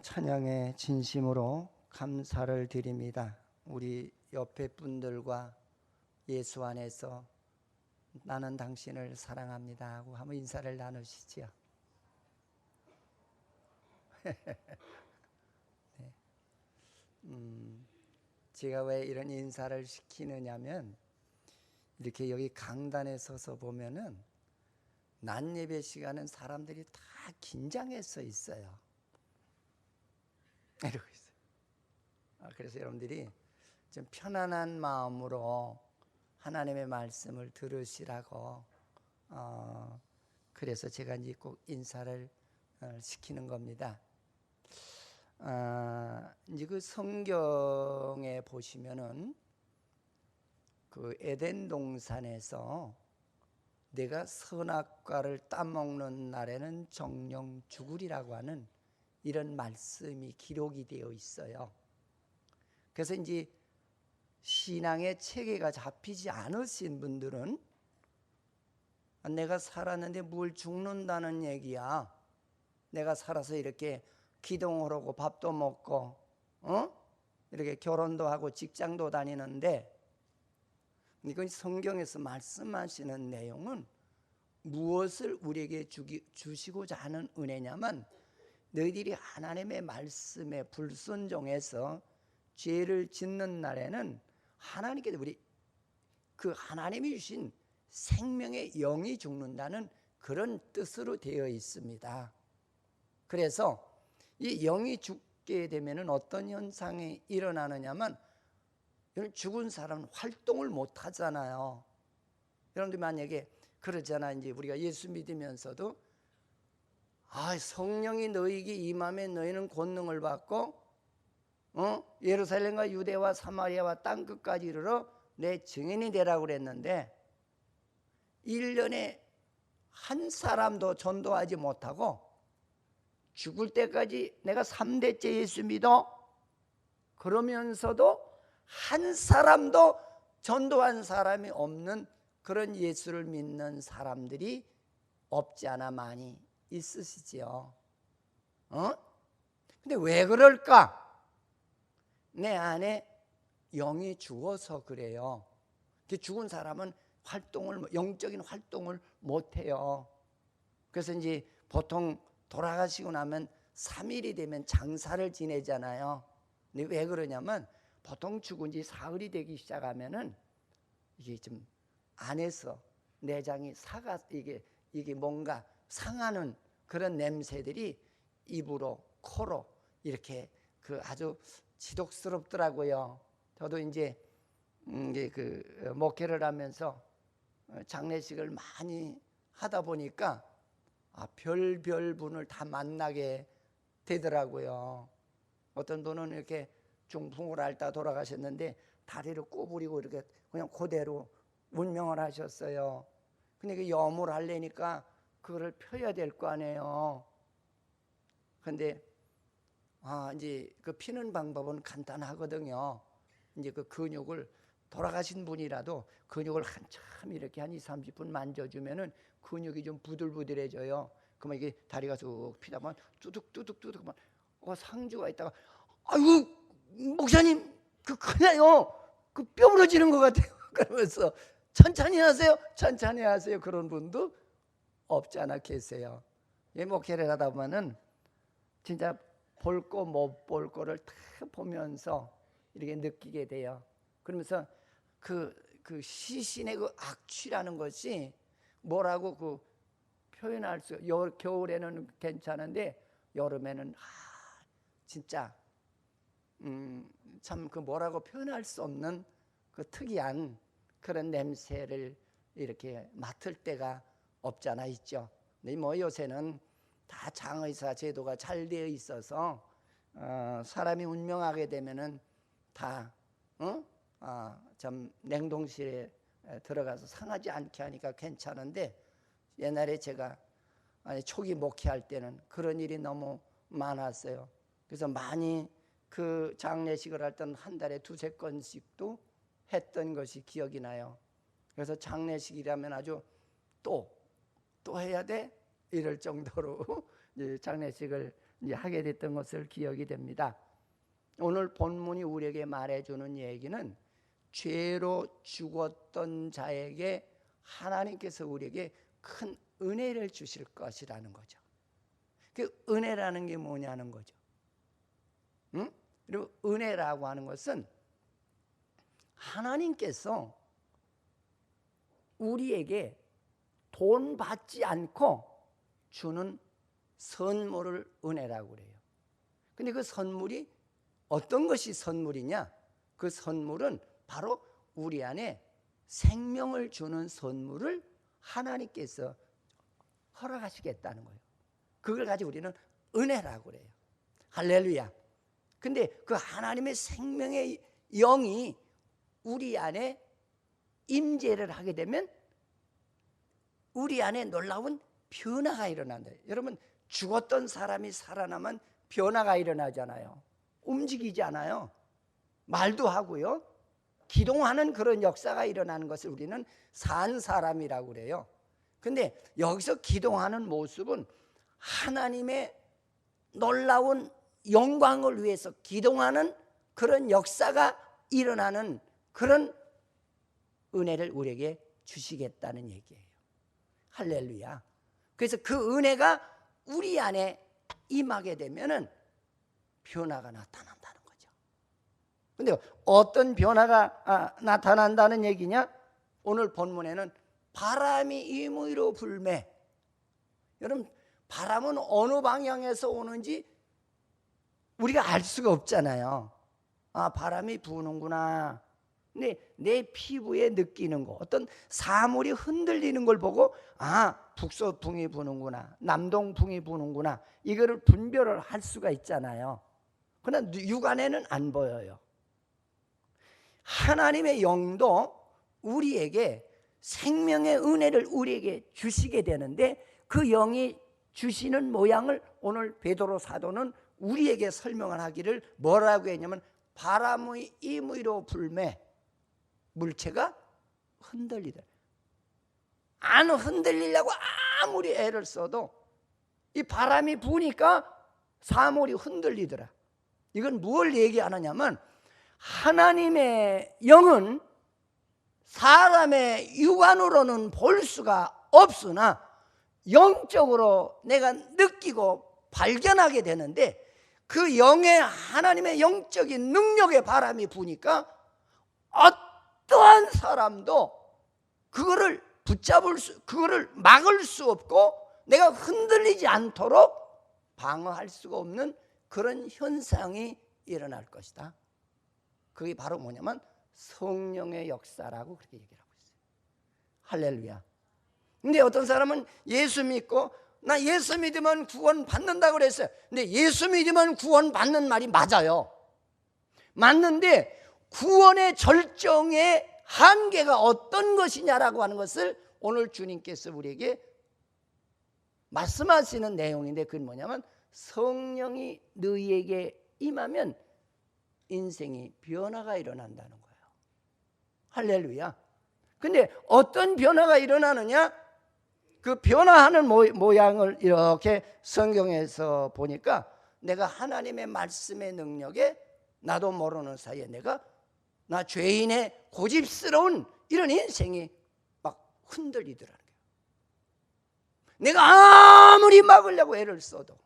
찬양에 진심으로 감사를 드립니다. 우리 옆에 분들과 예수 안에서 나는 당신을 사랑합니다 하고 한번 인사를 나누시죠. 네. 제가 왜 이런 인사를 시키느냐면 이렇게 여기 강단에 서서 보면은 낮 예배 시간은 사람들이 다 긴장해서 있어요. 이러고 있어요. 그래서 여러분들이 좀 편안한 마음으로 하나님의 말씀을 들으시라고 그래서 제가 이제 꼭 인사를 시키는 겁니다. 이제 그 성경에 보시면은 그 에덴 동산에서 내가 선악과를 따먹는 날에는 정령 죽으리라고 하는 이런 말씀이 기록이 되어 있어요. 그래서 이제 신앙의 체계가 잡히지 않으신 분들은 내가 살았는데 뭘 죽는다는 얘기야. 내가 살아서 이렇게 기도를 하고 밥도 먹고 이렇게 결혼도 하고 직장도 다니는데, 이건 성경에서 말씀하시는 내용은 무엇을 우리에게 주시고자 하는 은혜냐면, 너희들이 하나님의 말씀에 불순종해서 죄를 짓는 날에는 하나님께서 우리 그 하나님이 주신 생명의 영이 죽는다는 그런 뜻으로 되어 있습니다. 그래서 이 영이 죽게 되면은 어떤 현상이 일어나느냐면, 죽은 사람은 활동을 못 하잖아요. 여러분들 만약에 그러잖아. 이제 우리가 예수 믿으면서도 성령이 너희에게 임하면 너희는 권능을 받고 예루살렘과 유대와 사마리아와 땅끝까지 이르러 내 증인이 되라고 그랬는데, 1년에 한 사람도 전도하지 못하고 죽을 때까지 내가 3대째 예수 믿어 그러면서도 한 사람도 전도한 사람이 없는 그런 예수를 믿는 사람들이 없지 않아 많이 있으시지요. 근데 왜 그럴까? 내 안에 영이 죽어서 그래요. 죽은 사람은 영적인 활동을 못 해요. 그래서 이제 보통 돌아가시고 나면 3일이 되면 장사를 지내잖아요. 근데 왜 그러냐면, 보통 죽은 지 사흘이 되기 시작하면은 이게 좀 안에서 내장이 이게 뭔가 상하는 그런 냄새들이 입으로 코로 이렇게 아주 지독스럽더라고요. 저도 이제 그 목회를 하면서 장례식을 많이 하다 보니까 별별 분을 다 만나게 되더라고요. 어떤 분은 이렇게 중풍을 앓다 돌아가셨는데 다리를 꼬부리고 이렇게 그냥 그대로 운명을 하셨어요. 근데 그 염을 하려니까 그거를 펴야 될 거 아니에요. 근데 이제 그 피는 방법은 간단하거든요. 이제 그 근육을, 돌아가신 분이라도 근육을 한참 이렇게 한 20-30분 만져주면은 근육이 좀 부들부들해져요. 그러면 이게 다리가 쭉 피다 보면 뚜둑뚜둑뚜둑 상주가 있다가 아이고 목사님 그 큰일나요. 그 뼈 부러지는 것 같아요. 그러면서 천천히 하세요. 천천히 하세요. 그런 분도 없지 않아 계세요. 목회를 하다 보면은 진짜 볼 거 못 볼 거를 다 보면서 이렇게 느끼게 돼요. 그러면서 그 시신의 그 악취라는 것이 뭐라고 표현할 수, 겨울에는 괜찮은데 여름에는 진짜 참 뭐라고 표현할 수 없는 그 특이한 그런 냄새를 이렇게 맡을 때가 없잖아 있죠. 근데 요새는 다 장의사 제도가 잘 되어 있어서 사람이 운명하게 되면은 다 좀 냉동실에 들어가서 상하지 않게 하니까 괜찮은데, 옛날에 제가 초기 목회할 때는 그런 일이 너무 많았어요. 그래서 많이 그 장례식을 할 때는 한 달에 2-3건씩도 했던 것이 기억이 나요. 그래서 장례식이라면 아주 또 해야 돼? 이럴 정도로 장례식을 이제 하게 됐던 것을 기억이 됩니다. 오늘 본문이 우리에게 말해주는 얘기는 죄로 죽었던 자에게 하나님께서 우리에게 큰 은혜를 주실 것이라는 거죠. 그 은혜라는 게 뭐냐는 거죠. 응? 그리고 은혜라고 하는 것은 하나님께서 우리에게 돈 받지 않고 주는 선물을 은혜라고 그래요. 근데 그 선물이 어떤 것이 선물이냐? 그 선물은 바로 우리 안에 생명을 주는 선물을 하나님께서 허락하시겠다는 거예요. 그걸 가지고 우리는 은혜라고 그래요. 할렐루야. 근데 그 하나님의 생명의 영이 우리 안에 임재를 하게 되면 우리 안에 놀라운 변화가 일어난다. 여러분, 죽었던 사람이 살아나면 변화가 일어나잖아요. 움직이지 않아요. 말도 하고요. 기동하는 그런 역사가 일어나는 것을 우리는 산 사람이라고 그래요. 근데 여기서 기동하는 모습은 하나님의 놀라운 영광을 위해서 기동하는 그런 역사가 일어나는 그런 은혜를 우리에게 주시겠다는 얘기예요. 할렐루야. 그래서 그 은혜가 우리 안에 임하게 되면은 변화가 나타난다는 거죠. 근데 어떤 변화가 나타난다는 얘기냐? 오늘 본문에는 바람이 임의로 불매. 여러분, 바람은 어느 방향에서 오는지 우리가 알 수가 없잖아요. 바람이 부는구나. 근데 내 피부에 느끼는 거, 어떤 사물이 흔들리는 걸 보고 북서풍이 부는구나, 남동풍이 부는구나, 이거를 분별을 할 수가 있잖아요. 그러나 육안에는 안 보여요. 하나님의 영도 우리에게 생명의 은혜를 우리에게 주시게 되는데 그 영이 주시는 모양을 오늘 베드로 사도는 우리에게 설명을 하기를 뭐라고 했냐면 바람의 임의로 불매 물체가 흔들리더라. 안 흔들리려고 아무리 애를 써도 이 바람이 부니까 사물이 흔들리더라. 이건 뭘 얘기하느냐면 하나님의 영은 사람의 육안으로는 볼 수가 없으나 영적으로 내가 느끼고 발견하게 되는데 그 영의 하나님의 영적인 능력의 바람이 부니까 어떠한 사람도 그거를 그거를 막을 수 없고 내가 흔들리지 않도록 방어할 수가 없는 그런 현상이 일어날 것이다. 그게 바로 뭐냐면 성령의 역사라고 그렇게 얘기를 하고 있어요. 할렐루야. 근데 어떤 사람은 예수 믿고 나 예수 믿으면 구원 받는다고 그랬어요. 근데 예수 믿으면 구원 받는 말이 맞아요. 맞는데 구원의 절정의 한계가 어떤 것이냐라고 하는 것을 오늘 주님께서 우리에게 말씀하시는 내용인데 그건 뭐냐면 성령이 너희에게 임하면 인생이 변화가 일어난다는 거예요. 할렐루야. 근데 어떤 변화가 일어나느냐? 그 변화하는 모양을 이렇게 성경에서 보니까 내가 하나님의 말씀의 능력에 나도 모르는 사이에 나 죄인의 고집스러운 이런 인생이 막 흔들리더라는 거예요. 내가 아무리 막으려고 애를 써도.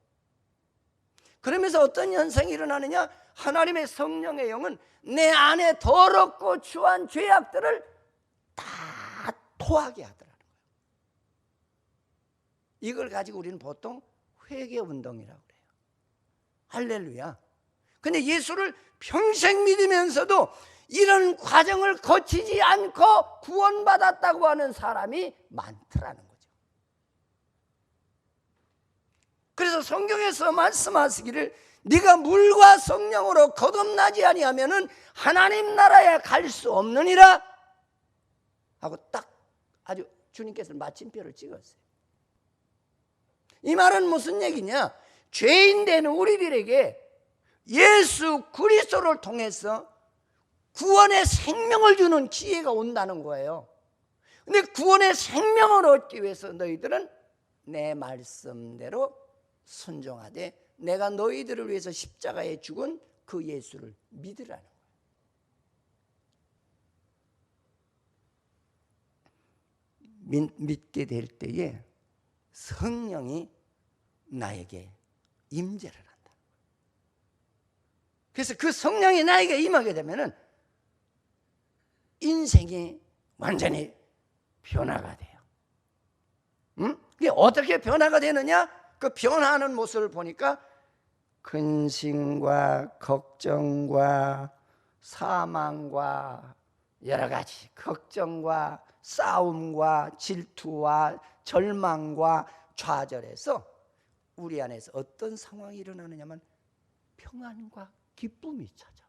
그러면서 어떤 현상이 일어나느냐? 하나님의 성령의 영은 내 안에 더럽고 추한 죄악들을 다 토하게 하더라는 거예요. 이걸 가지고 우리는 보통 회개운동이라고 그래요. 할렐루야. 근데 예수를 평생 믿으면서도 이런 과정을 거치지 않고 구원받았다고 하는 사람이 많더라는 거죠. 그래서 성경에서 말씀하시기를 네가 물과 성령으로 거듭나지 아니하면은 하나님 나라에 갈 수 없느니라 하고 딱 아주 주님께서 마침표를 찍었어요. 이 말은 무슨 얘기냐? 죄인 된 우리들에게 예수 그리스도를 통해서 구원의 생명을 주는 기회가 온다는 거예요. 근데 구원의 생명을 얻기 위해서 너희들은 내 말씀대로 순종하되 내가 너희들을 위해서 십자가에 죽은 그 예수를 믿으라는 거예요. 믿게 될 때에 성령이 나에게 임재를 한다. 그래서 그 성령이 나에게 임하게 되면은 인생이 완전히 변화가 돼요. 그게 어떻게 변화가 되느냐? 그 변화하는 모습을 보니까 근심과 걱정과 사망과 여러 가지 걱정과 싸움과 질투와 절망과 좌절에서 우리 안에서 어떤 상황이 일어나느냐면 평안과 기쁨이 찾아와요.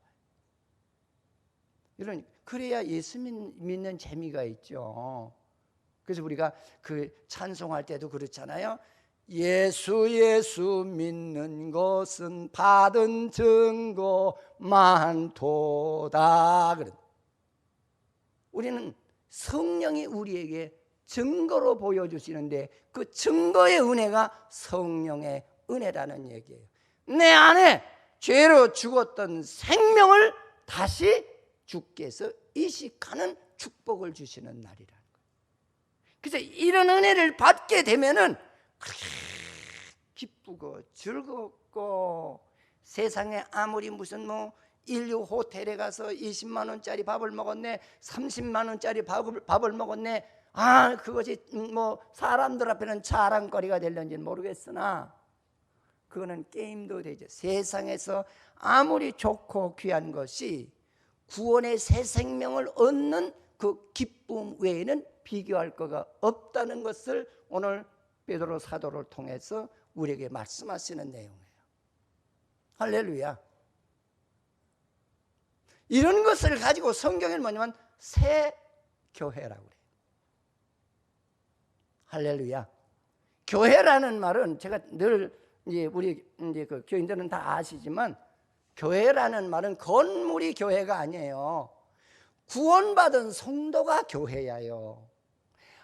그래야 예수 믿는 재미가 있죠. 그래서 우리가 그 찬송할 때도 그렇잖아요. 예수 예수 믿는 것은 받은 증거 많도다. 우리는 성령이 우리에게 증거로 보여주시는데 그 증거의 은혜가 성령의 은혜라는 얘기예요. 내 안에 죄로 죽었던 생명을 다시 주께서 이식하는 축복을 주시는 날이라는 거예요. 그래서 이런 은혜를 받게 되면은 기쁘고 즐겁고 세상에 아무리 무슨 인류 호텔에 가서 20만 원짜리 밥을 먹었네, 30만 원짜리 밥을 먹었네, 그것이 사람들 앞에는 자랑거리가 될는지는 모르겠으나 그거는 게임도 되죠. 세상에서 아무리 좋고 귀한 것이 구원의 새 생명을 얻는 그 기쁨 외에는 비교할 거가 없다는 것을 오늘 베드로 사도를 통해서 우리에게 말씀하시는 내용이에요. 할렐루야. 이런 것을 가지고 성경에는 뭐냐면 새 교회라고 그래요. 할렐루야. 교회라는 말은 제가 늘 우리 그 교인들은 다 아시지만 교회라는 말은 건물이 교회가 아니에요. 구원받은 성도가 교회야요.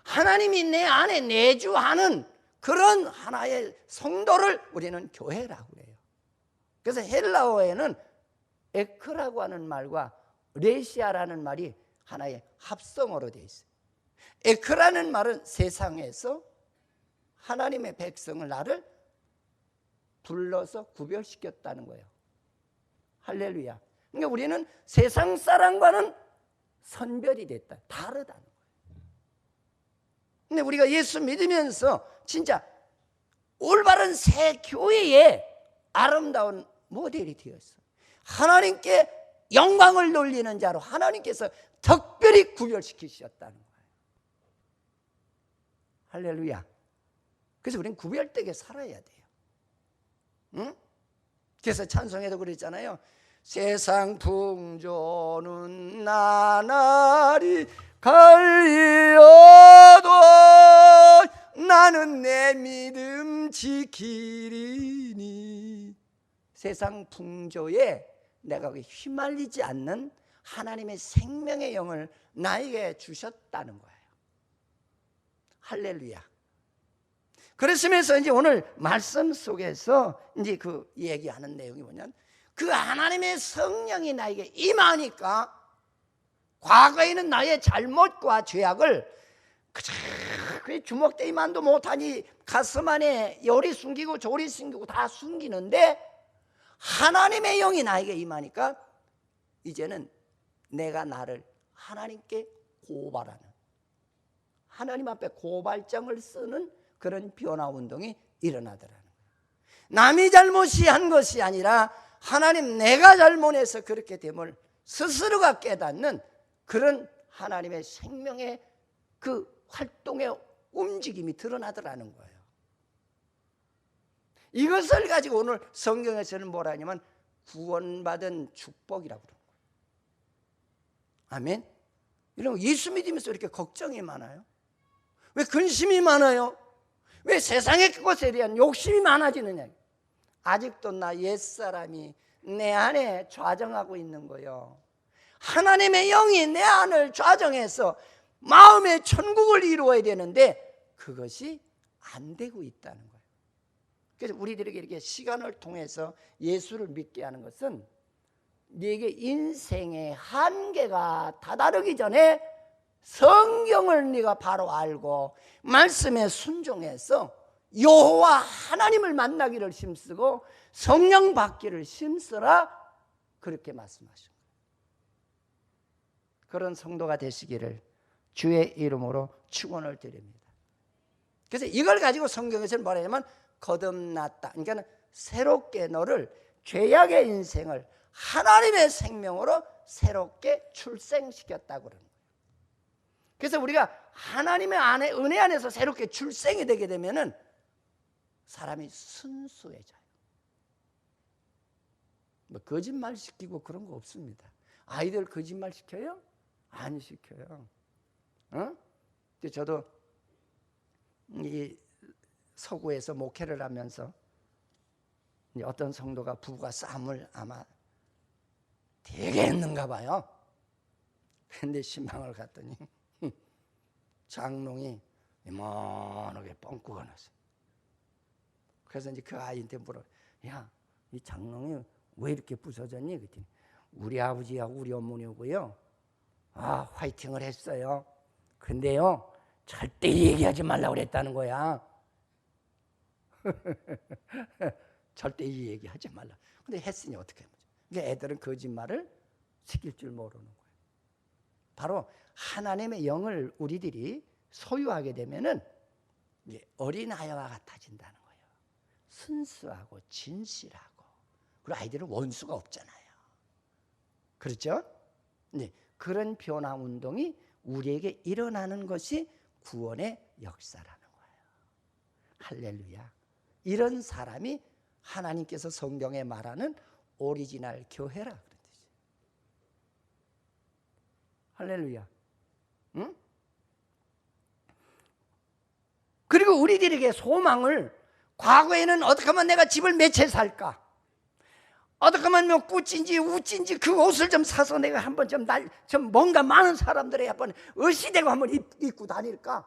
하나님이 내 안에 내주하는 그런 하나의 성도를 우리는 교회라고 해요. 그래서 헬라어에는 에크라고 하는 말과 레시아라는 말이 하나의 합성어로 되어 있어요. 에크라는 말은 세상에서 하나님의 백성을 나를 불러서 구별시켰다는 거예요. 할렐루야. 그러니까 우리는 세상 사람과는 선별이 됐다. 다르다는 거예요. 근데 우리가 예수 믿으면서 진짜 올바른 새 교회의 아름다운 모델이 되었어. 하나님께 영광을 돌리는 자로 하나님께서 특별히 구별시키셨다는 거예요. 할렐루야. 그래서 우리는 구별되게 살아야 돼요. 응? 그래서 찬송에도 그랬잖아요. 세상 풍조는 나날이 갈리어도 나는 내 믿음 지키리니. 세상 풍조에 내가 휘말리지 않는 하나님의 생명의 영을 나에게 주셨다는 거예요. 할렐루야. 그랬으면서 이제 오늘 말씀 속에서 이제 그 얘기하는 내용이 뭐냐면 그 하나님의 성령이 나에게 임하니까 과거에는 나의 잘못과 죄악을 주먹대기만도 못하니 가슴 안에 열이 숨기고 조리 숨기고 다 숨기는데 하나님의 영이 나에게 임하니까 이제는 내가 나를 하나님께 고발하는, 하나님 앞에 고발장을 쓰는 그런 변화운동이 일어나더라는 거예요. 남이 잘못이 한 것이 아니라 하나님 내가 잘못해서 그렇게 됨을 스스로가 깨닫는 그런 하나님의 생명의 그 활동의 움직임이 드러나더라는 거예요. 이것을 가지고 오늘 성경에서는 뭐라 하냐면 구원받은 축복이라고 그러는 거예요. 아멘. 여러분 예수 믿으면서 이렇게 걱정이 많아요? 왜 근심이 많아요? 왜 세상의 것에 대한 욕심이 많아지느냐? 아직도 나 옛사람이 내 안에 좌정하고 있는 거예요. 하나님의 영이 내 안을 좌정해서 마음의 천국을 이루어야 되는데 그것이 안 되고 있다는 거예요. 그래서 우리들에게 이렇게 시간을 통해서 예수를 믿게 하는 것은 네게 인생의 한계가 다다르기 전에 성경을 네가 바로 알고 말씀에 순종해서 여호와 하나님을 만나기를 힘쓰고 성령 받기를 힘쓰라, 그렇게 말씀하신 거예요. 그런 성도가 되시기를 주의 이름으로 축원을 드립니다. 그래서 이걸 가지고 성경에서는 뭐라 하냐면 거듭났다, 그러니까 새롭게 너를 죄악의 인생을 하나님의 생명으로 새롭게 출생시켰다고 그러는 거예요. 그래서 우리가 하나님의 안에, 은혜 안에서 새롭게 출생이 되게 되면은 사람이 순수해져요. 뭐 거짓말 시키고 그런 거 없습니다. 아이들 거짓말 시켜요? 안 시켜요. 저도 이 서구에서 목회를 하면서 어떤 성도가 부부가 싸움을 아마 되게 했는가 봐요. 근데 신방을 갔더니 장롱이 이만하게 뻥꾸가 났어요. 그래서 이제 그 아이한테 물어, 야, 이 장롱이 왜 이렇게 부서졌니? 그랬더니 우리 아버지하고 우리 어머니하고요, 화이팅을 했어요. 근데요, 절대 얘기하지 말라고 그랬다는 거야. 절대 이 얘기하지 말라. 근데 했으니 어떻게 하죠? 그러니까 애들은 거짓말을 시킬 줄 모르는 거예요. 바로 하나님의 영을 우리들이 소유하게 되면은 이제 어린아이와 같아진다는 거예요. 순수하고 진실하고, 그리고 아이들은 원수가 없잖아요. 그렇죠? 네, 그런 변화 운동이 우리에게 일어나는 것이 구원의 역사라는 거예요. 할렐루야. 이런 사람이 하나님께서 성경에 말하는 오리지널 교회라 그런 뜻이에요. 할렐루야. 응? 그리고 우리들에게 소망을, 과거에는 어떻게 하면 내가 집을 몇 채 살까? 어떻게 하면 뭐 꾸찐지 우찐지 그 옷을 좀 사서 내가 한번 좀 뭔가 많은 사람들의 한번 의시되고 한번 입고 다닐까?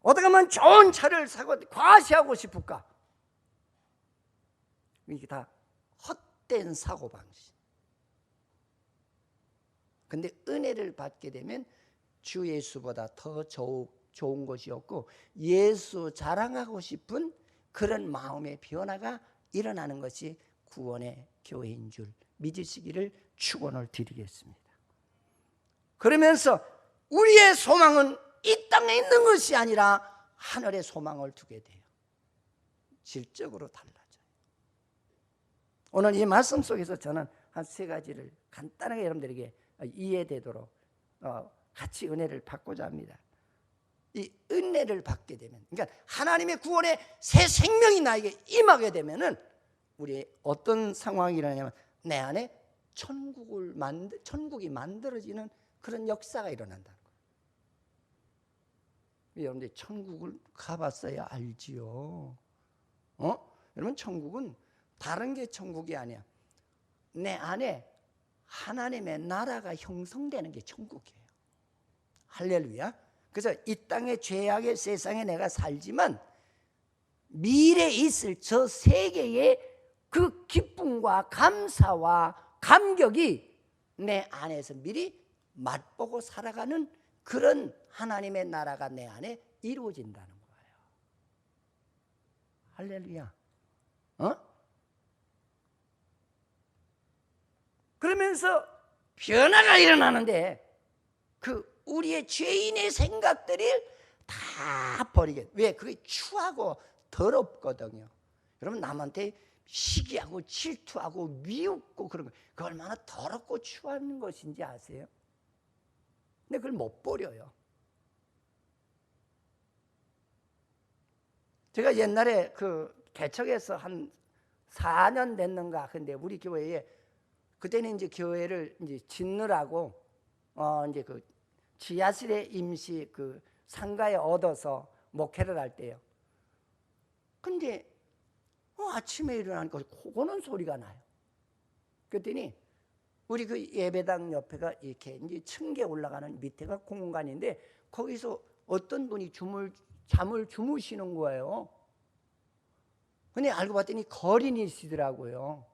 어떻게 하면 좋은 차를 사고 과시하고 싶을까? 이게 다 헛된 사고방식. 근데 은혜를 받게 되면 주 예수보다 더 좋은 것이 없고 예수 자랑하고 싶은 그런 마음의 변화가 일어나는 것이 구원의 교회인 줄 믿으시기를 축원을 드리겠습니다. 그러면서 우리의 소망은 이 땅에 있는 것이 아니라 하늘의 소망을 두게 돼요. 질적으로 달라져요. 오늘 이 말씀 속에서 저는 한 3가지를 간단하게 여러분들에게 이해되도록 같이 은혜를 받고자 합니다. 이 은혜를 받게 되면, 그러니까 하나님의 구원의 새 생명이 나에게 임하게 되면은 우리 어떤 상황이 일어나냐면 내 안에 천국이 만들어지는 그런 역사가 일어난다는 거예요. 여러분들 천국을 가봤어야 알지요. 여러분, 천국은 다른 게 천국이 아니야. 내 안에 하나님의 나라가 형성되는 게 천국이에요. 할렐루야. 그래서 이 땅의 죄악의 세상에 내가 살지만 미래에 있을 저 세계의 그 기쁨과 감사와 감격이 내 안에서 미리 맛보고 살아가는 그런 하나님의 나라가 내 안에 이루어진다는 거예요. 할렐루야. 그러면서 변화가 일어나는데 그 우리의 죄인의 생각들을 다 버리게. 왜? 그게 추하고 더럽거든요. 여러분, 남한테 시기하고 질투하고 미웃고 그런 거, 그 얼마나 더럽고 추한 것인지 아세요? 근데 그걸 못 버려요. 제가 옛날에 그 개척해서 한 4년 됐는가, 근데 우리 교회에 그때는 이제 교회를 이제 짓느라고 이제 그 지하실에 임시 그 상가에 얻어서 목회를 할 때요. 근데 아침에 일어나니까 코 고는 소리가 나요. 그랬더니 우리 그 예배당 옆에가 이렇게 이제 층계 올라가는 밑에가 공간인데 거기서 어떤 분이 잠을 주무시는 거예요. 근데 알고 봤더니 거린이시더라고요.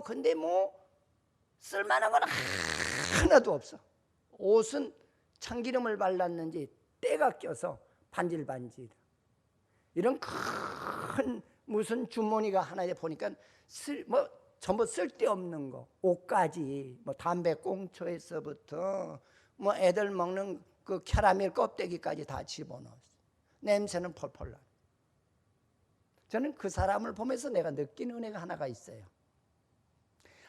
근데 뭐 쓸만한 건 하나도 없어. 옷은 참기름을 발랐는지 때가 껴서 반질반질. 이런 큰 무슨 주머니가 하나에 보니까 전부 쓸데없는 거, 옷까지, 뭐 담배 꽁초에서부터 뭐 애들 먹는 그 캐러멜 껍데기까지 다 집어넣었어. 냄새는 펄펄 나. 저는 그 사람을 보면서 내가 느낀 은혜가 하나가 있어요.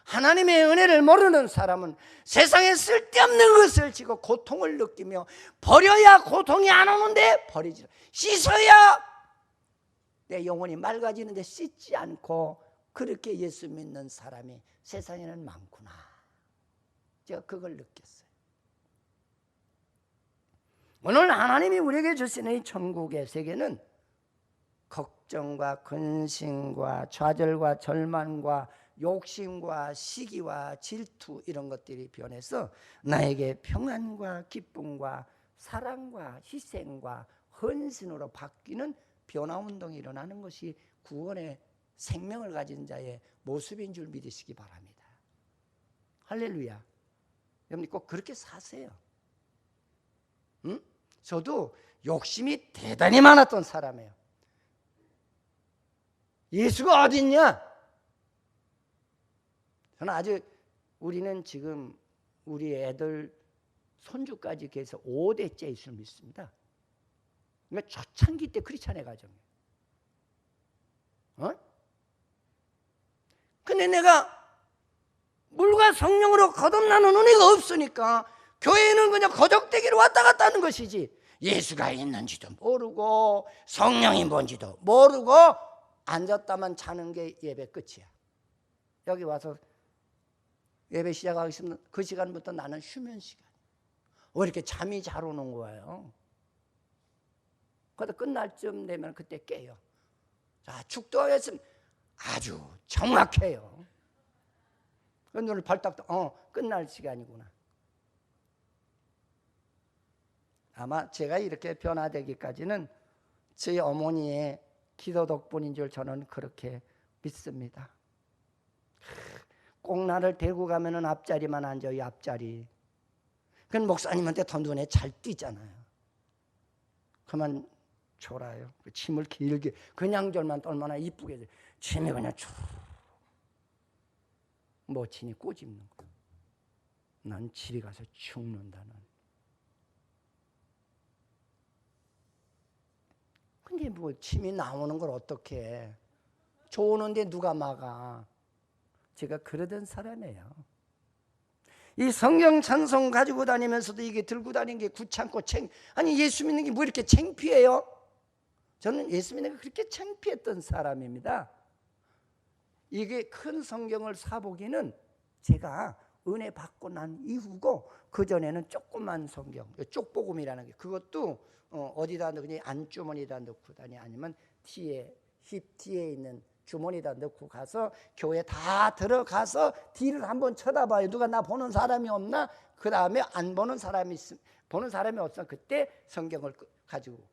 하나님의 은혜를 모르는 사람은 세상에 쓸데없는 것을 지고 고통을 느끼며, 버려야 고통이 안 오는데 버리지, 씻어야 내 영혼이 맑아지는데 씻지 않고 그렇게 예수 믿는 사람이 세상에는 많구나. 제가 그걸 느꼈어요. 오늘 하나님이 우리에게 주시는 이 천국의 세계는 걱정과 근심과 좌절과 절망과 욕심과 시기와 질투, 이런 것들이 변해서 나에게 평안과 기쁨과 사랑과 희생과 헌신으로 바뀌는 변화운동이 일어나는 것이 구원의 생명을 가진 자의 모습인 줄 믿으시기 바랍니다. 할렐루야. 여러분이 꼭 그렇게 사세요. 응? 저도 욕심이 대단히 많았던 사람이에요. 예수가 어디 있냐? 저는 아직, 우리는 지금 우리 애들 손주까지 계속 5대째 예수를 믿습니다. 그러니까 초창기 때 크리스찬의 가정이에요. 근데 내가 물과 성령으로 거듭나는 은혜가 없으니까 교회는 그냥 거적대기로 왔다 갔다 하는 것이지, 예수가 있는지도 모르고 성령이 뭔지도 모르고 앉았다만 자는 게 예배 끝이야. 여기 와서 예배 시작하기 있으면 그 시간부터 나는 쉬면 시간이야. 왜 이렇게 잠이 잘 오는 거예요? 그래도 끝날 쯤 되면 그때 깨요. 자, 축도하였으면 아주 정확해요. 눈을 벌떡 끝날 시간이구나. 아마 제가 이렇게 변화되기까지는 저희 어머니의 기도 덕분인 줄 저는 그렇게 믿습니다. 꼭 나를 데리고 가면은 앞자리만 앉아요. 앞자리. 그건 목사님한테 더 눈에 잘 띄잖아요. 그만 졸아요. 침을 길게, 그냥 졸면 얼마나 이쁘게 돼. 침이 그냥 쭉 모친이 꼬집는 거야. 난 집에 가서 죽는다는. 근데 뭐 침이 나오는 걸 어떻게 해? 좋은데 누가 막아? 제가 그러던 사람이에요. 이 성경 찬송 가지고 다니면서도 이게 들고 다니는 게 귀찮고 아니 예수 믿는 게 뭐 이렇게 창피해요? 저는 예수 믿는 게 그렇게 창피했던 사람입니다. 이게 큰 성경을 사보기는 제가 은혜 받고 난 이후고, 그전에는 조그만 성경, 쪽복음이라는 게, 그것도 어디다 넣고, 그냥 안주머니에다 넣고 다니, 아니면 힙 뒤에 있는 주머니에다 넣고 가서 교회 다 들어가서 뒤를 한번 쳐다봐요. 누가 나 보는 사람이 없나? 그 다음에 안 보는 사람이 있으면, 보는 사람이 없으면 그때 성경을 가지고,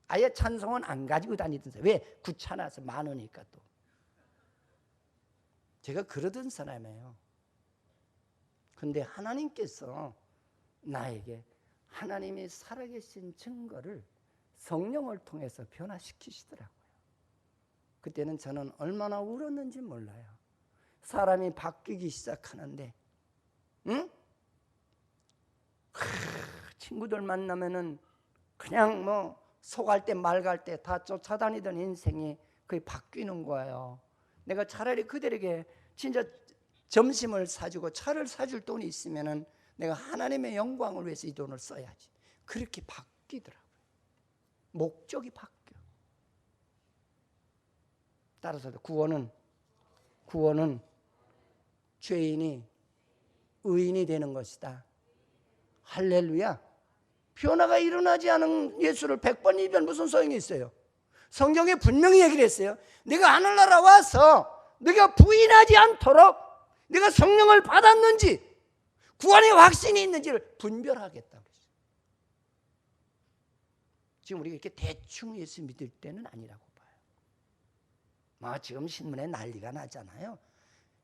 아예 찬송은 안 가지고 다니던 사람. 왜? 귀찮아서 많으니까. 또 제가 그러던 사람이에요. 근데 하나님께서 나에게 하나님이 살아계신 증거를 성령을 통해서 변화시키시더라고요. 그때는 저는 얼마나 울었는지 몰라요. 사람이 바뀌기 시작하는데, 응? 친구들 만나면은 그냥 뭐 속할 때 말갈 때 다 쫓아다니던 인생이 거의 바뀌는 거예요. 내가 차라리 그들에게 진짜 점심을 사주고 차를 사줄 돈이 있으면은 내가 하나님의 영광을 위해서 이 돈을 써야지. 그렇게 바뀌더라고요. 목적이 바뀌어. 따라서 구원은 죄인이 의인이 되는 것이다. 할렐루야. 변화가 일어나지 않은 예수를 100번 이변 무슨 소용이 있어요? 성경에 분명히 얘기를 했어요. 네가 하늘나라 와서 네가 부인하지 않도록 네가 성령을 받았는지 구원의 확신이 있는지를 분별하겠다고 했어요. 지금 우리가 이렇게 대충 예수 믿을 때는 아니라고 봐요. 지금 신문에 난리가 나잖아요.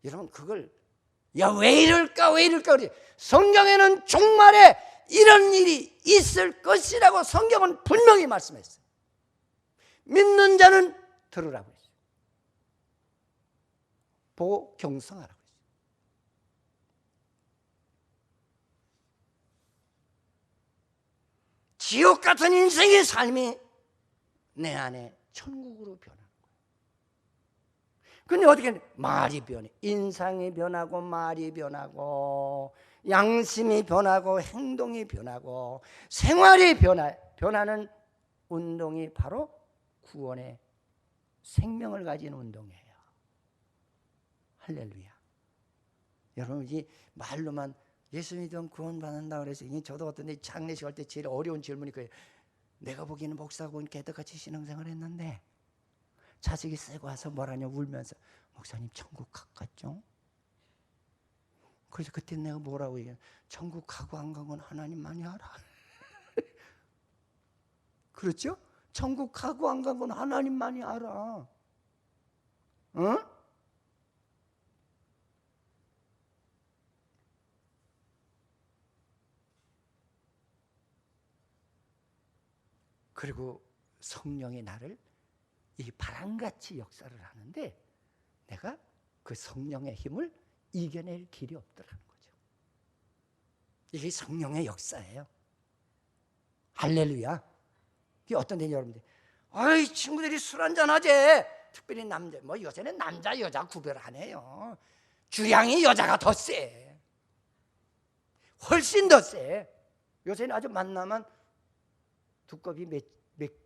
여러분 그걸 왜 이럴까 왜 이럴까 그래. 성경에는 종말에 이런 일이 있을 것이라고 성경은 분명히 말씀했어요. 믿는 자는 들으라고 했어요. 보고 경성하라고 했어요. 지옥 같은 인생의 삶이 내 안에 천국으로 변하는 거예요. 근데 어떻게 말이 변해? 인상이 변하고 말이 변하고 양심이 변하고 행동이 변하고 생활이 변하는 운동이 바로 구원의 생명을 가진 운동이에요. 할렐루야. 여러분 이 말로만 예수 믿으면 구원받는다 그래서 저도 어떤 데 장례식 할 때 제일 어려운 질문이 그래요. 내가 보기에는 목사고 개떡같이 신앙생활 했는데 자식이 세고 와서 뭐라냐 울면서 목사님 천국 가깝죠? 그래서 그때 내가 뭐라고 얘기해? 천국 가고 안 가고는 하나님만이 알아. 그렇죠? 천국 가고 안 가고는 하나님만이 알아. 응? 그리고 성령이 나를 이 바람같이 역사를 하는데 내가 그 성령의 힘을 이겨낼 길이 없더라는 거죠. 이게 성령의 역사예요. 할렐루야. 이게 어떤 데냐 여러분들. 아이 친구들이 술 한잔 하지. 특별히 남자 요새는 남자 여자 구별 안 해요. 주량이 여자가 더 세. 훨씬 더 세. 요새는 아주 만나면 두꺼비 몇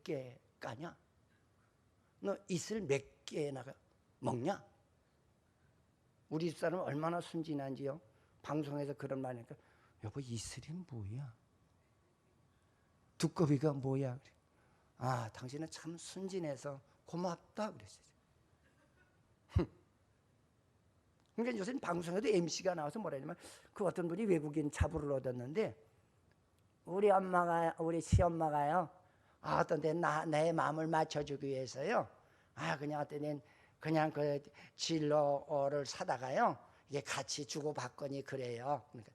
개 까냐? 너 이슬 몇 개나 먹냐? 우리 집사람은 얼마나 순진한지요. 방송에서 그런 말 하니까 여보 이슬이 뭐야? 두꺼비가 뭐야? 당신은 참 순진해서 고맙다 그랬어요. 그러니까 요새는 방송에도 MC가 나와서 뭐라 하냐면 그 어떤 분이 외국인 자부를 얻었는데 우리 시엄마가요. 어떤 때 내 마음을 맞춰주기 위해서요. 그냥 어떤 데는 그냥 그 진로를 사다가요. 이게 같이 주고받거니 그래요. 그러니까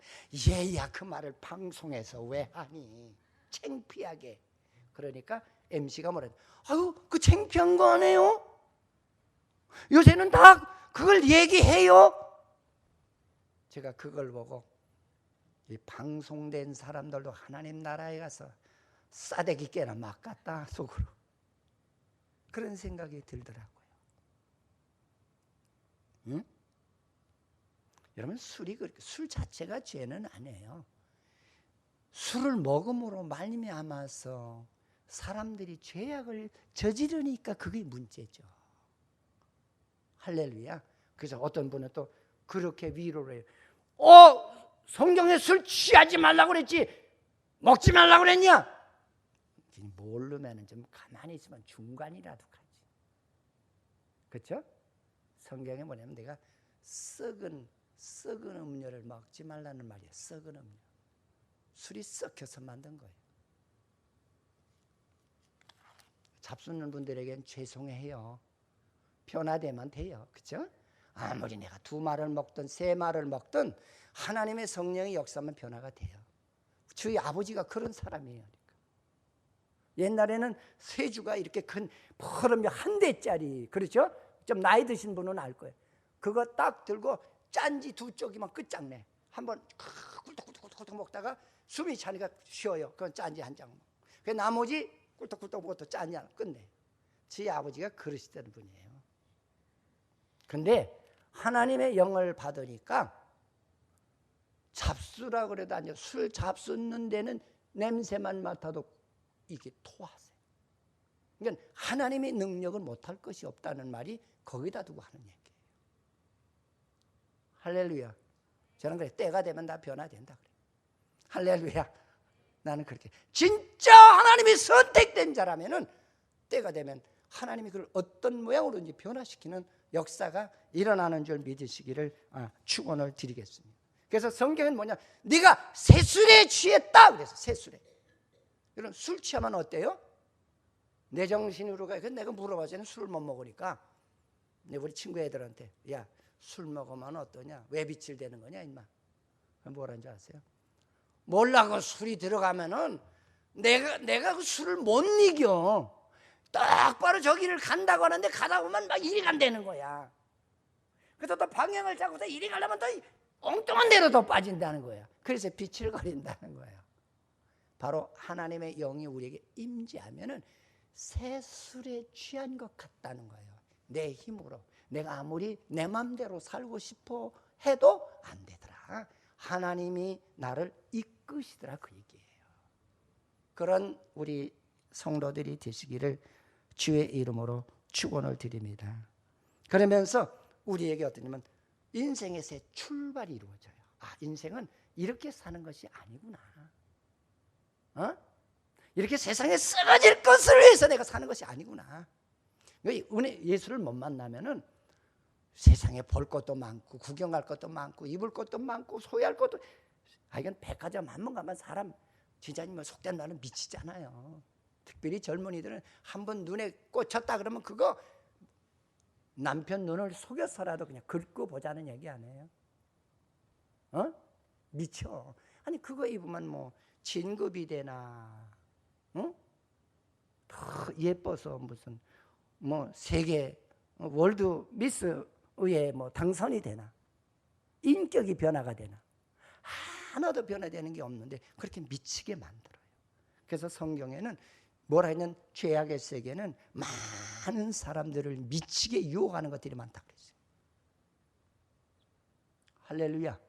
얘야 그 말을 방송에서 왜 하니? 창피하게. 그러니까 MC가 뭐라 아유 그 창피한 거 아니에요? 요새는 다 그걸 얘기해요. 제가 그걸 보고 이 방송된 사람들도 하나님 나라에 가서 싸대기 깨나 막 갔다 속으로 그런 생각이 들더라고요. 응? 여러분 술 자체가 죄는 아니에요. 술을 먹음으로 말미암아서 사람들이 죄악을 저지르니까 그게 문제죠. 할렐루야. 그래서 어떤 분은 또 그렇게 위로를 해요. 성경에 술 취하지 말라고 그랬지 먹지 말라고 그랬냐? 모르면 좀 가만히 있으면 중간이라도 가지. 그렇죠? 성경에 뭐냐면 내가 썩은 음료를 먹지 말라는 말이에요. 썩은 음료. 술이 썩혀서 만든 거예요. 잡수는 분들에겐 죄송해요. 변화되면 돼요. 그렇죠? 아무리 내가 2마를 먹든 3마를 먹든 하나님의 성령의 역사만 변화가 돼요. 저희 아버지가 그런 사람이에요. 옛날에는 쇠주가 이렇게 큰 퍼름이 1대짜리 그렇죠? 좀 나이 드신 분은 알 거예요. 그거 딱 들고 짠지 2쪽이면 끝장내. 한번 꿀떡꿀떡 먹다가 숨이 차니까 쉬어요. 그건 짠지 한 장. 그 나머지 꿀떡꿀떡 먹고 또 짠지 하나 끝내. 저희 아버지가 그러시던 분이에요. 근데 하나님의 영을 받으니까 잡수라 그래도 아니요. 술 잡수는 데는 냄새만 맡아도 이게 토하세요. 그러니까 하나님의 능력은 못할 것이 없다는 말이 거기다 두고 하는 얘기예요. 할렐루야. 저는 그래 때가 되면 다 변화된다 그래. 할렐루야. 나는 그렇게 진짜 하나님이 선택된 자라면은 때가 되면 하나님이 그걸 어떤 모양으로든지 변화시키는 역사가 일어나는 줄 믿으시기를 축원을 드리겠습니다. 그래서 성경은 뭐냐? 네가 세술에 취했다 그래서 세술에. 여러분 술 취하면 어때요? 내 정신으로 가. 내가 물어봤잖아요. 술을 못 먹으니까 우리 친구 애들한테 야, 술 먹으면 어떠냐? 왜 빛을 대는 거냐 임마? 뭐라는 줄 아세요? 몰라. 그 술이 들어가면은 내가 그 술을 못 이겨. 똑바로 저기를 간다고 하는데 가다 보면 막 이리 간다는 거야. 그래서 또 방향을 잡고서 이리 가려면 또 엉뚱한 데로 더 빠진다는 거야. 그래서 비칠거린다는 거예요. 바로 하나님의 영이 우리에게 임재하면은 새 술에 취한 것 같다는 거예요. 내 힘으로 내가 아무리 내 맘대로 살고 싶어 해도 안 되더라. 하나님이 나를 이끄시더라, 그 얘기예요. 그런 우리 성도들이 되시기를 주의 이름으로 축원을 드립니다. 그러면서 우리에게 어떠냐면 인생의 새 출발이 이루어져요. 아, 인생은 이렇게 사는 것이 아니구나. 이렇게 세상에 쓰러질 것을 위해서 내가 사는 것이 아니구나. 은혜 예수를 못 만나면은 세상에 볼 것도 많고 구경할 것도 많고 입을 것도 많고 소유할 것도, 이건 백화점 한 번 가면 사람 진짜 속된 말은 미치잖아요. 특별히 젊은이들은 한 번 눈에 꽂혔다 그러면 그거 남편 눈을 속여서라도 그냥 긁고 보자는 얘기 아니에요? 미쳐. 아니 그거 입으면 뭐 진급이 되나, 더 예뻐서 무슨 뭐 세계 월드 미스의 뭐 당선이 되나, 인격이 변화가 되나, 하나도 변화되는 게 없는데 그렇게 미치게 만들어요. 그래서 성경에는 뭐라 했냐면 죄악의 세계는 많은 사람들을 미치게 유혹하는 것들이 많다고 그랬어요. 할렐루야.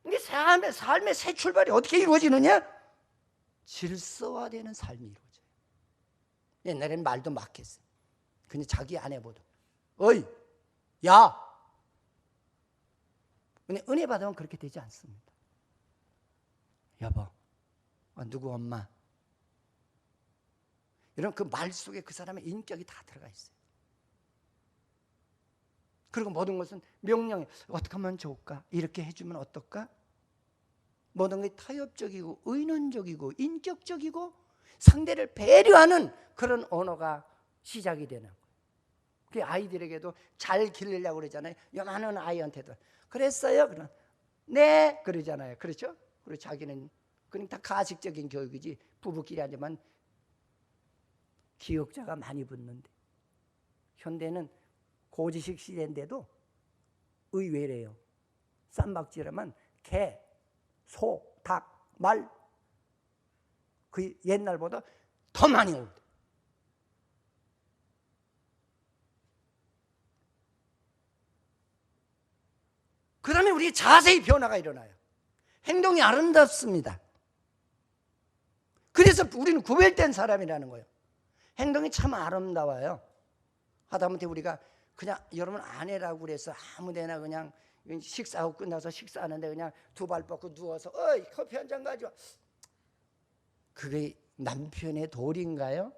이게 삶의 새 출발이 어떻게 이루어지느냐? 질서화되는 삶이 이루어져요. 옛날에는 말도 막 했어요. 근데 자기 아내보다 어이 야, 근데 은혜 받으면 그렇게 되지 않습니다. 여보, 누구 엄마, 이런 그 말 속에 그 사람의 인격이 다 들어가 있어요. 그리고 모든 것은 명령에 어떻게 하면 좋을까? 이렇게 해주면 어떨까? 모든 게 타협적이고 의논적이고 인격적이고 상대를 배려하는 그런 언어가 시작이 되는 거예요. 그 아이들에게도 잘 기르려고 그러잖아요. 요만한 아이한테도 그랬어요? 그럼 네 그러잖아요. 그렇죠? 그리고 자기는 그냥 다 가식적인 교육이지, 부부끼리 하지만 기억자가 많이 붙는데, 현대는 고지식 시대인데도 의외래요. 쌈박질하면 개, 소, 닭, 말, 그 옛날보다 더 많이 올대. 그러면 우리 자세히 변화가 일어나요. 행동이 아름답습니다. 그래서 우리는 구별된 사람이라는 거예요. 행동이 참 아름다워요. 하다못해 우리가 그냥 여러분 아내라고 그래서 아무데나 그냥 식사하고 끝나서 식사하는데 그냥 두 발 뻗고 누워서 어이 커피 한 잔 가져와, 그게 남편의 도리인가요?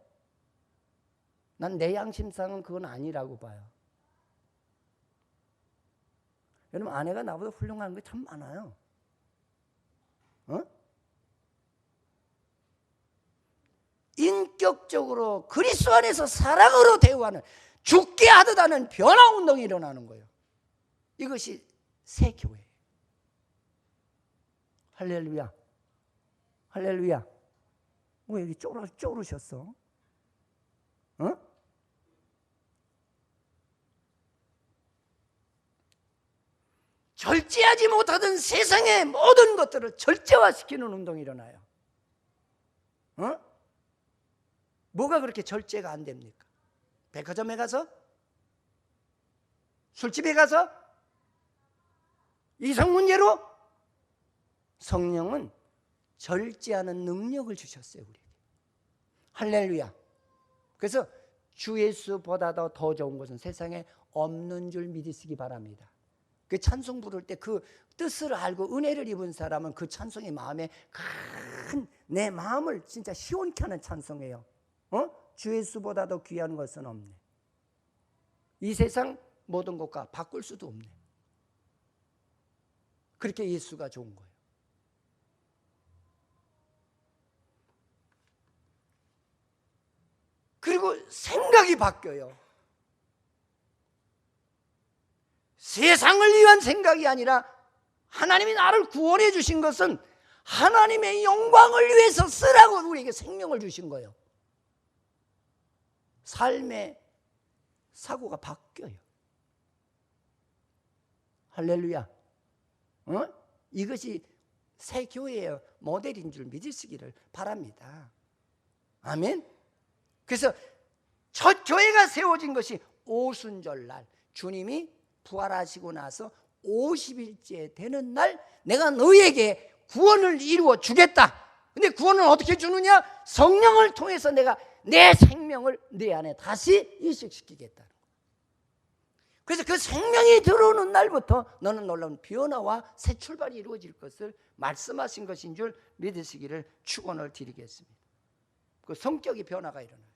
난 내 양심상은 그건 아니라고 봐요. 여러분 아내가 나보다 훌륭한 게 참 많아요. 인격적으로 그리스도 안에서 사랑으로 대우하는, 죽게 하듯 하는 변화운동이 일어나는 거예요. 이것이 새 교회예요. 할렐루야. 할렐루야. 왜 여기 쪼르셨어? 절제하지 못하던 세상의 모든 것들을 절제화시키는 운동이 일어나요. 뭐가 그렇게 절제가 안 됩니까? 백화점에 가서? 술집에 가서? 이성 문제로? 성령은 절제하는 능력을 주셨어요, 우리에게. 할렐루야. 그래서 주 예수보다 더 좋은 것은 세상에 없는 줄 믿으시기 바랍니다. 그 찬송 부를 때 그 뜻을 알고 은혜를 입은 사람은 그 찬송이 마음에 큰 내 마음을 진짜 시원케 하는 찬송이에요. 주 예수보다 더 귀한 것은 없네. 이 세상 모든 것과 바꿀 수도 없네. 그렇게 예수가 좋은 거예요. 그리고 생각이 바뀌어요. 세상을 위한 생각이 아니라 하나님이 나를 구원해 주신 것은 하나님의 영광을 위해서 쓰라고 우리에게 생명을 주신 거예요. 삶의 사고가 바뀌어요. 할렐루야. 이것이 새 교회의 모델인 줄 믿으시기를 바랍니다. 아멘. 그래서 첫 교회가 세워진 것이 오순절날, 주님이 부활하시고 나서 50일째 되는 날 내가 너희에게 구원을 이루어 주겠다. 근데 구원은 어떻게 주느냐? 성령을 통해서 내가 내 생명을 내 안에 다시 이식시키겠다. 그래서 그 생명이 들어오는 날부터 너는 놀라운 변화와 새 출발이 이루어질 것을 말씀하신 것인 줄 믿으시기를 축원을 드리겠습니다. 그 성격이 변화가 일어나요.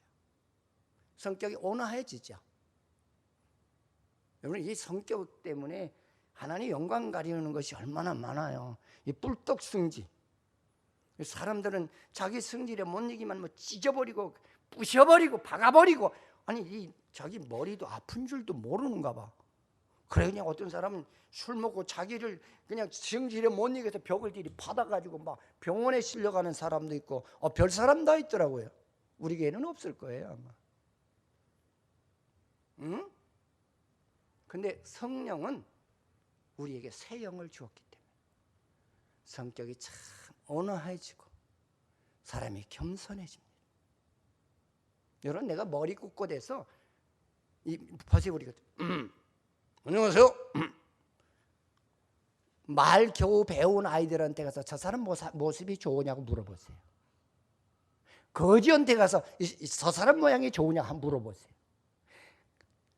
성격이 온화해지죠. 여러분, 이 성격 때문에 하나님 영광 가리는 것이 얼마나 많아요. 이 뿔떡승지. 사람들은 자기 성질에 못 이기면 뭐 찢어버리고 부셔버리고 박아버리고, 아니 이 자기 머리도 아픈 줄도 모르는가 봐. 그래 그냥 어떤 사람은 술 먹고 자기를 그냥 성질에 못 이겨서 벽을 들이 받아가지고 막 병원에 실려가는 사람도 있고, 별 사람 다 있더라고요. 우리 교회는 없을 거예요 아마. 응? 근데 성령은 우리에게 새 영을 주었기 때문에 성격이 참 온화해지고 사람이 겸손해집니다. 여러분, 내가 머리 꿋꿋해서 이 버세우리가 안녕하세요. 말 겨우 배운 아이들한테 가서 저 사람 모습이 좋으냐고 물어보세요. 거지한테 가서 저 사람 모양이 좋으냐고 한번 물어보세요.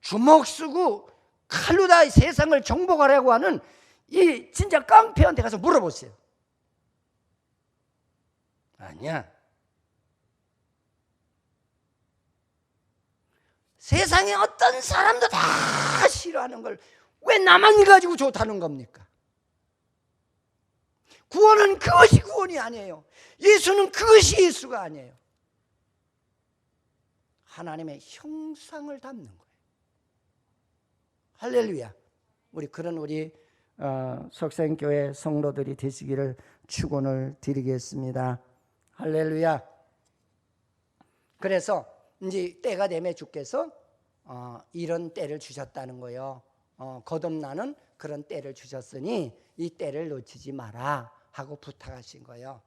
주먹 쓰고 칼로 다 세상을 정복하려고 하는 이 진짜 깡패한테 가서 물어보세요. 아니야. 세상에 어떤 사람도 다 싫어하는 걸 왜 나만 가지고 좋다는 겁니까? 구원은 그것이 구원이 아니에요. 예수는 그것이 예수가 아니에요. 하나님의 형상을 담는 거예요. 할렐루야. 우리 그런 우리 석생교회 성도들이 되시기를 축원을 드리겠습니다. 할렐루야. 그래서 이제 때가 되면 주께서 이런 때를 주셨다는 거예요. 거듭나는 그런 때를 주셨으니 이 때를 놓치지 마라 하고 부탁하신 거예요.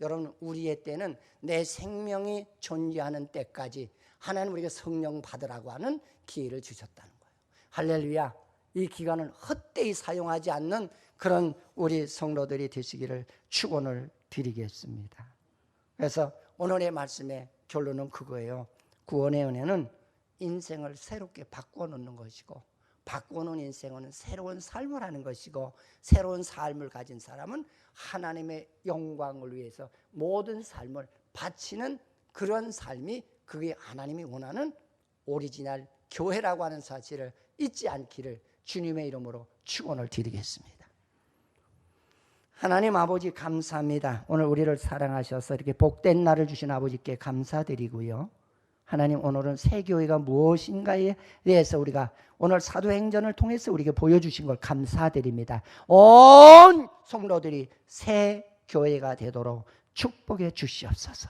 여러분, 우리의 때는 내 생명이 존재하는 때까지 하나님 우리에게 성령 받으라고 하는 기회를 주셨다는 거예요. 할렐루야. 이 기간을 헛되이 사용하지 않는 그런 우리 성도들이 되시기를 축원을 드리겠습니다. 그래서 오늘의 말씀의 결론은 그거예요. 구원의 은혜는 인생을 새롭게 바꿔놓는 것이고, 바꿔놓은 인생은 새로운 삶을 하는 것이고, 새로운 삶을 가진 사람은 하나님의 영광을 위해서 모든 삶을 바치는 그런 삶이, 그게 하나님이 원하는 오리지널 교회라고 하는 사실을 잊지 않기를 주님의 이름으로 축원을 드리겠습니다. 하나님 아버지 감사합니다. 오늘 우리를 사랑하셔서 이렇게 복된 날을 주신 아버지께 감사드리고요. 하나님, 오늘은 새 교회가 무엇인가에 대해서 우리가 오늘 사도행전을 통해서 우리에게 보여주신 걸 감사드립니다. 온 성도들이 새 교회가 되도록 축복해 주시옵소서.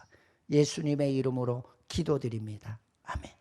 예수님의 이름으로 기도드립니다. 아멘.